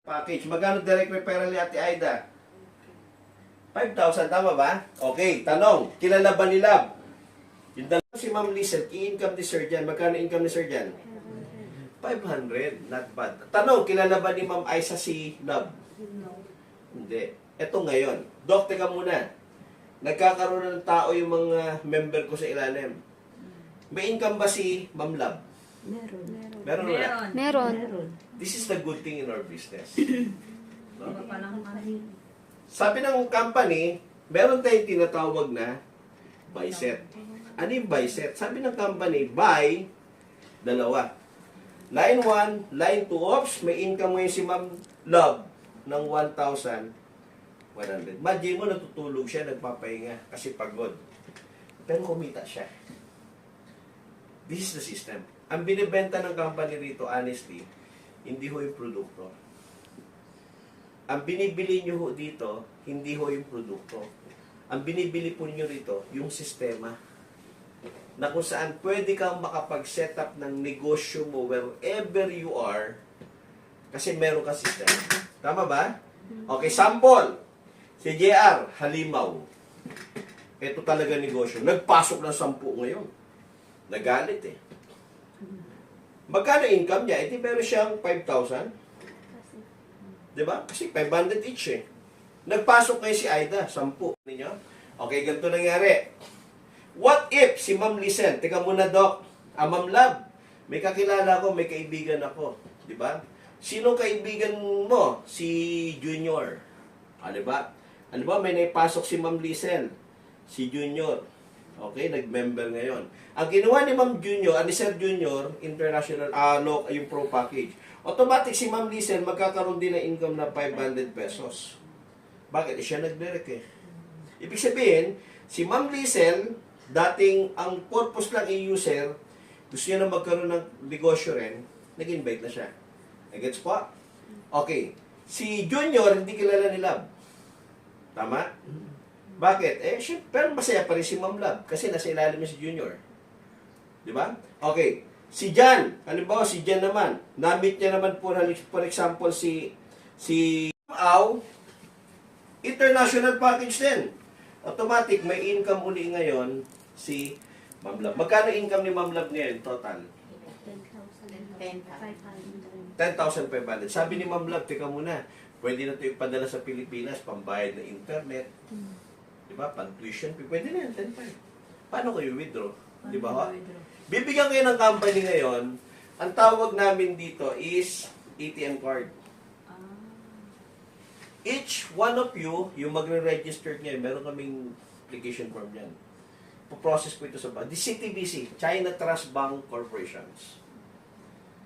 Package. Magkano direct referral ni Ate Aida? 5,000, tama ba? Okay, tanong. Kilala ba ni Lab? Yung dalawa si Ma'am Lizette, i-income ni Sir Jan. Magkano income ni Sir Jan? 500. Not bad. Tanong, kilala ba ni Ma'am Aisa si Lab? Hindi. Ito ngayon. Dok, teka muna. Nagkakaroon ng tao yung mga member ko sa ilalim. May income ba si Ma'am Lab? Meron wala? Meron. This is the good thing in our business. No? Sabi Sabi ng company, meron tayong tinatawag na buy set. Ano yung buy set? Sabi ng company, buy, dalawa. Line 1, line 2, ops, may income ngayon si Ma'am Love ng 1,100. Imagine mo, natutulog siya, nagpapahinga kasi pagod. Pero kumita siya. This is the system. Ang binibenta ng company rito, honestly, hindi ho yung produkto. Ang binibili nyo ho dito, hindi ho yung produkto. Ang binibili po nyo rito, yung sistema. Na kung saan pwede kang makapag-set up ng negosyo mo wherever you are, kasi meron ka sistema. Tama ba? Okay, sample. Si JR, Halimaw. Ito talaga negosyo. Nagpasok ng 10 ngayon. Nagalit eh. Magkano income niya? Iti pero siyang 5,000. Diba? Kasi 500 each eh. Nagpasok kayo si Aida, 10. Ninyo? Okay, ganito nangyari. What if si Ma'am Lizelle, teka muna Doc, Ma'am Lab, may kakilala ko, may kaibigan ako. Diba? Sino kaibigan mo? Si Junior. Diba? Ano ba? May naipasok si Ma'am Lizelle. Si Junior. Okay, nag-member ngayon. Ang ginawa ni Ma'am Junior, ni Sir Junior, international, yung pro package. Automatic si Ma'am Lizelle magkakaroon din ng income na 500 pesos. Bakit? Siya nag-direct eh. Ibig sabihin, si Ma'am Lizelle, dating ang purpose lang i-user, gusto niya na magkaroon ng negosyo rin, nag-invite na siya. Nag-gets po? Okay. Si Junior, hindi kilala ni Lab. Tama? Bakit? Pero masaya pa rin si Ma'am Lab kasi nasa ilalim niya si Junior. Di ba? Okay. Si Jan, halimbawa si Jan naman, na-meet niya naman po, for example, si Au, international package din. Automatic, may income uli ngayon si Ma'am Lab. Magkano income ni Ma'am Lab ngayon, total? 10,500. Sabi ni Ma'am Lab, teka muna, pwede na ito ipadala sa Pilipinas, pambayad na internet, di ba? Pang-tuition, pwede na yan, 10,500. Paano kayo withdraw? Di ba? Bibigyan kayo ng company ngayon, ang tawag namin dito is ATM card. Each one of you, yung magre-register ngayon, meron kaming application form yan. Po-process ko ito sa bank. The CTBC, China Trust Bank Corporations.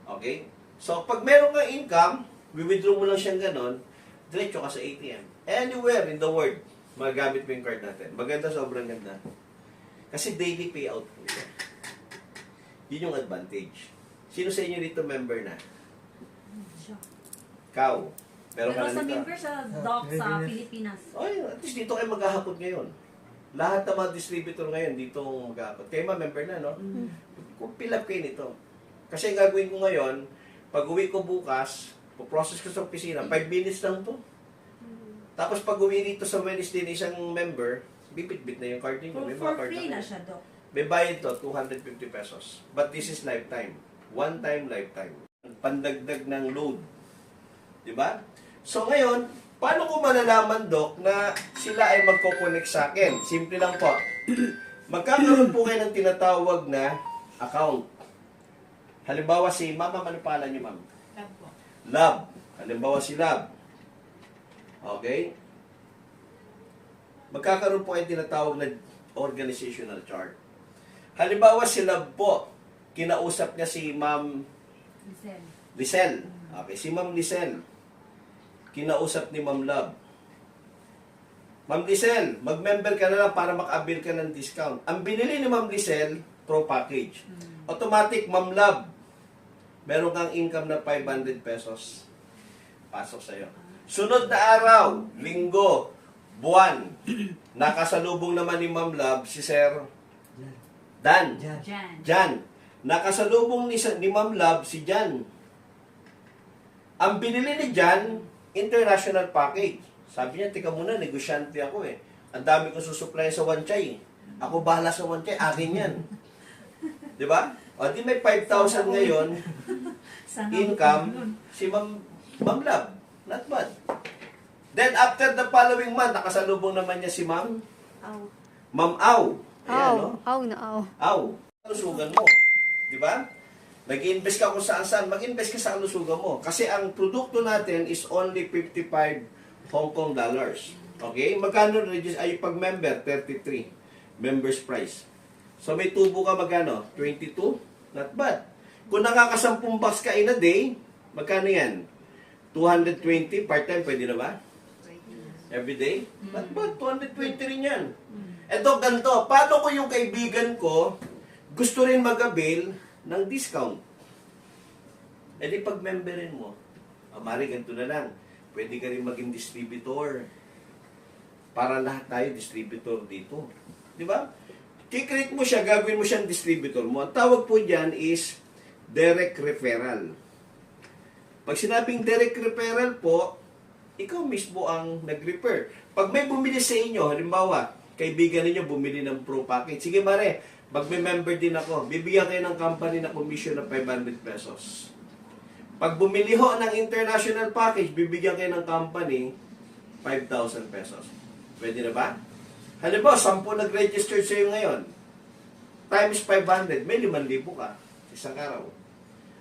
Okay? So, pag meron kang income, withdraw mo lang siyang ganon, diretso ka sa ATM. Anywhere in the world, magagamit mo yung card natin. Maganda, sobrang ganda. Kasi daily payout po siya. Yun yung advantage. Sino sa inyo dito member na? Kau. Pero sa member sa DOC sa Pilipinas. At least dito kayo maghahakot ngayon. Lahat ng mga distributor ngayon dito maghahakot. Kayo member na, no? Kung fill up kayo nito. Kasi ang gagawin ko ngayon, pag uwi ko bukas, po-process ko sa opisina, 5 minutes lang to. Tapos pag uwi dito sa Wednesday na isang member, bibit-bit na yung card ninyo. For free na siya, Doc. May bayad to, 250 pesos. But this is lifetime. One time, lifetime. Pandagdag ng load. Diba? So ngayon, paano ko malalaman, Doc, na sila ay magkoconnect sa akin? Simple lang po. Magkakaroon po kayo ng tinatawag na account. Halimbawa si Ma'am, ano pala niyo, Ma'am? Love po. Love. Halimbawa si Love. Okay? Magkakaroon po kayo tinatawag na organizational chart. Halimbawa si Love po, kinausap niya si Ma'am Lizelle. Okay, si Ma'am Lizelle, kinausap ni Ma'am Love. Ma'am Lizelle, mag-member ka na lang para maka-avail ka ng discount. Ang binili ni Ma'am Lizelle, pro package. Automatic, Ma'am Love, meron kang income na 500 pesos. Pasok sa'yo. Sunod na araw, linggo, buwan, nakasalubong naman ni Ma'am Love si Sir Dan. Jan. Nakasalubong ni Ma'am Love si Jan. Ang binili ni Jan, international package. Sabi niya, tika muna, negosyante ako eh. Ang dami kong susupply sa Wanchay. Ako bahala sa Wanchay, akin yan. Di ba? O di may 5,000 ngayon, Sana income, si Ma'am Love. Not bad. Then after the following month, nakasalubong naman niya si Ma'am Au. Ayan, no? Au. Kalusugan mo. Di ba? Nag-invest ka kung saan-saan, mag-invest ka sa kalusugan mo. Kasi ang produkto natin is only 55 Hong Kong dollars. Okay? Magkano ay pag-member? 33. Member's price. So may tubo ka magkano? 22? Not bad. Kung nakaka-10 box ka in a day, magkano yan? 220 part-time, pwede na ba? Every day? Not bad. 220 rin yan. Eto, ganito. Paano ko yung kaibigan ko gusto rin mag-avail ng discount? E di pag-memberin mo, mari ganito na lang. Pwede ka rin maging distributor. Para lahat tayo distributor dito. Di ba? Kikreate mo siya, gagawin mo siyang distributor mo. Ang tawag po dyan is direct referral. Pag sinabing direct referral po, ikaw mismo ang nag-refer. Pag may bumili sa inyo, halimbawa, kaibigan ninyo bumili ng pro package. Sige mare, magme-member din ako. Bibigyan kayo ng company na commission na 500 pesos. Pag bumili ho ng international package, bibigyan kayo ng company 5,000 pesos. Pwede na ba? Halimbawa, 10 nag-register sa iyo ngayon. Times 500, may 5,000 ka. Isang araw.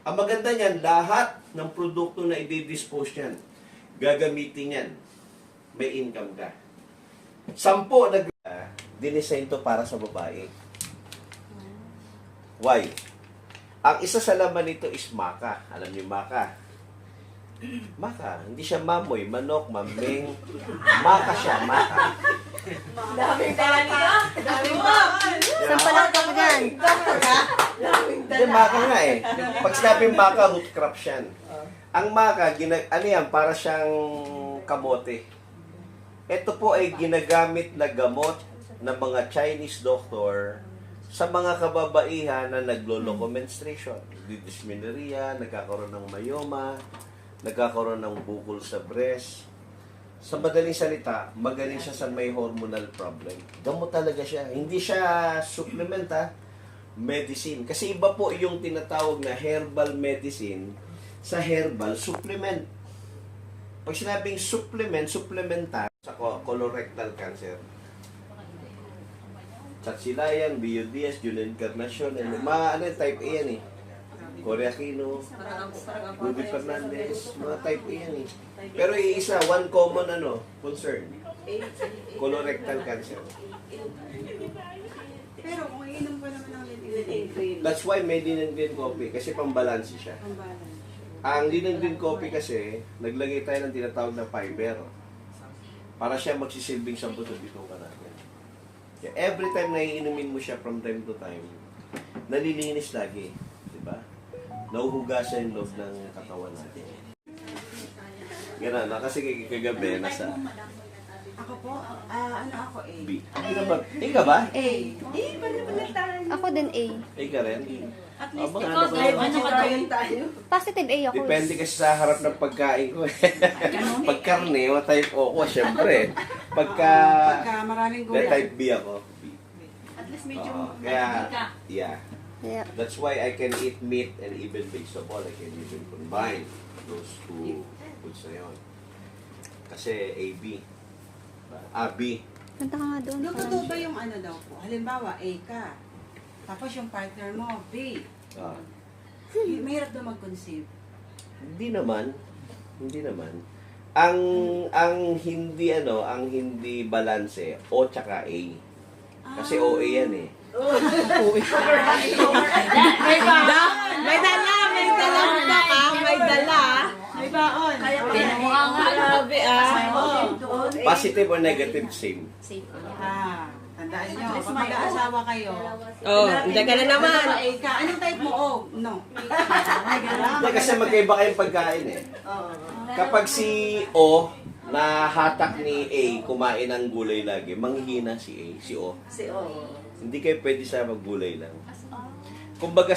Ang maganda niyan, lahat ng produkto na i-dispose niyan, gagamitin yan. May income ka. 10 dinisign to para sa babae. Why? Ang isa sa laman nito is maka. Alam niyo maka? Maka. Hindi siya mamoy, manok, maming. Maka siya, maka. Daming talaga. Daming Saan pala ka po dyan? Hindi, maka nga eh. Pag sinabing maka, root crops yan. Ang maka, ano yan, para siyang kamote. Ito po ay ginagamit na gamot ng mga Chinese doctor sa mga kababaihan na nagloloko menstruation. Dysmenorrhea, nagkakaroon ng myoma, nagkakaroon ng bukol sa breast. Sa madaling salita, magaling siya sa may hormonal problem. Gamot talaga siya. Hindi siya supplement medicine. Kasi iba po yung tinatawag na herbal medicine sa herbal supplement. Pag sinabing supplementar sa colorectal cancer, Chatsilayan, Biodias, Jun Encarnacion, mga type A yan eh. Cory Aquino, Ruby Fernandez, mga type A yan eh. Pero iisa, one common concern, colorectal cancer. Pero kung iinom ko naman ng leading That's why may din green coffee, kasi pambalansi siya. Ang din green coffee kasi, naglagay tayo ng tinatawag na fiber. Para siya magsisilbing sa buto-bito ka natin. Kaya every time na iinumin mo siya from time to time, nalilinis lagi. Diba? Nauhugasan yung loob ng katawan natin. Gano'n, kasi kagabi, nasa Ako po, ano ako B. Ika ba? A. Pa naman na tayo. Ako din A. Ika rin? At least Aba, because ano ba? ano ka doon? tayo. Positive A ako. Depende kasi sa harap ng pagkain ko. Pag karne, type O ko, syempre. Pagka maraming may type B ako. B. At least medyo Kaya, yeah. Yeah. That's why I can eat meat and even vegetable. I can even combine those two foods na yun. Kasi AB. B. Punta ka nga doon. Yung totoo ba yung ano daw po? Halimbawa, A ka. Tapos yung partner mo, B. Ah. Mahirap daw mag-conceive. Hindi naman. Hindi naman. Ang hindi balanse, O tsaka A. Kasi OA yan eh. May dala ka, may dala. May baon. Pinuha nga. Grabe Positive or negative, same. Safe. Tandaan nyo, pag mag-aasawa kayo. Hindi ka na naman. A ka. Anong type mo? O, no. Hindi, kasi magkaiba kayong pagkain eh. Kapag si O na hatak ni A kumain ng gulay lagi, manghihina si A, si O. Hindi kayo pwede sa maggulay lang. Kumbaga